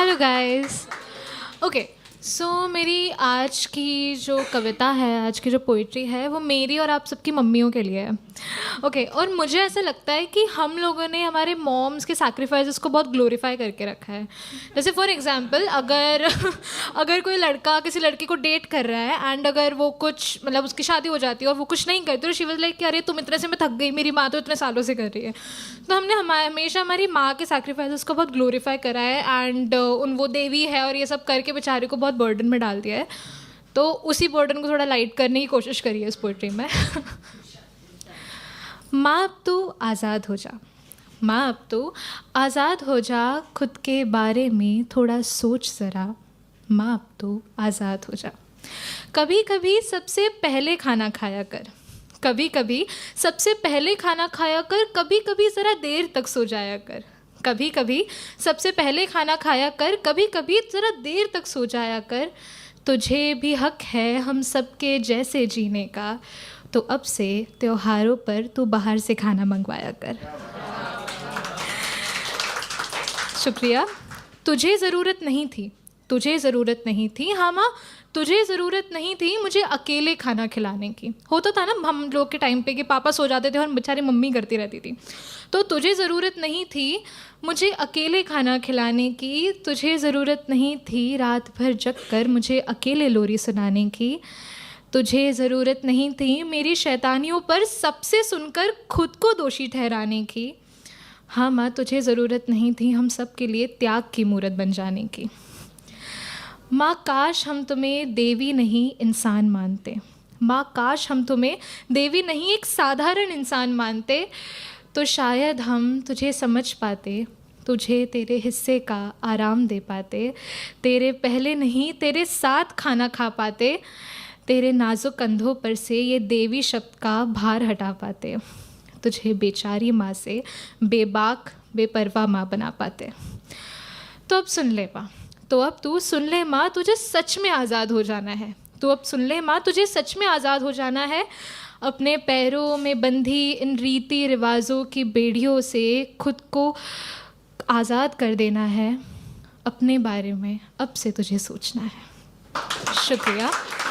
Hello guys. Okay, सो मेरी आज की जो कविता है, आज की जो पोइट्री है, वो मेरी और आप सबकी मम्मियों के लिए है। ओके, और मुझे ऐसा लगता है कि हम लोगों ने हमारे मॉम्स के सैक्रिफाइसेस को बहुत ग्लोरीफाई करके रखा है। जैसे फॉर एग्जांपल, अगर अगर कोई लड़का किसी लड़की को डेट कर रहा है एंड अगर वो कुछ मतलब उसकी शादी हो जाती है और वो कुछ नहीं करती, तो शी वाज लाइक कि अरे तुम इतने से मैं थक गई, मेरी माँ तो इतने सालों से कर रही है। तो हमने हमेशा हमारी माँ के सैक्रिफाइसेस को बहुत ग्लोरीफाई करा है एंड उन वो देवी है और ये सब करके बेचारे को बहुत बर्डन में डाल दिया है। तो उसी बर्डन को थोड़ा लाइट करने की कोशिश करी है इस पोइट्री में। माँ अब तू आज़ाद हो जा, माँ अब तू आज़ाद हो जा, खुद के बारे में थोड़ा सोच ज़रा। माँ अब तू आज़ाद हो जा। कभी कभी सबसे पहले खाना खाया कर, कभी कभी सबसे पहले खाना खाया कर, कभी कभी ज़रा देर तक सो जाया कर। कभी कभी सबसे पहले खाना खाया कर, कभी कभी ज़रा देर तक सो जाया कर। तुझे भी हक है हम सबके जैसे जीने का, तो अब से त्योहारों पर तू बाहर से खाना मंगवाया कर। शुक्रिया। तुझे ज़रूरत नहीं थी, तुझे ज़रूरत नहीं थी, हाँ माँ, तुझे ज़रूरत नहीं थी मुझे अकेले खाना खिलाने की। होता था ना हम लोग के टाइम पे कि पापा सो जाते थे और बेचारी मम्मी करती रहती थी। तो तुझे ज़रूरत नहीं थी मुझे अकेले खाना खिलाने की, तुझे ज़रूरत नहीं थी रात भर जग कर मुझे अकेले लोरी सुनाने की। तुझे ज़रूरत नहीं थी मेरी शैतानियों पर सबसे सुनकर खुद को दोषी ठहराने की। हाँ माँ, तुझे ज़रूरत नहीं थी हम सब के लिए त्याग की मूरत बन जाने की। माँ, काश हम तुम्हें देवी नहीं इंसान मानते। माँ, काश हम तुम्हें देवी नहीं एक साधारण इंसान मानते, तो शायद हम तुझे समझ पाते, तुझे तेरे हिस्से का आराम दे पाते, तेरे पहले नहीं तेरे साथ खाना खा पाते, तेरे नाजुक कंधों पर से ये देवी शब्द का भार हटा पाते, तुझे बेचारी माँ से बेबाक बेपरवाह माँ बना पाते। तो अब सुन ले माँ, तो अब तू सुन ले माँ, तुझे सच में आज़ाद हो जाना है। तो अब सुन ले माँ, तुझे सच में आज़ाद हो जाना है। अपने पैरों में बंधी इन रीति रिवाजों की बेड़ियों से खुद को आज़ाद कर देना है। अपने बारे में अब से तुझे सोचना है। शुक्रिया।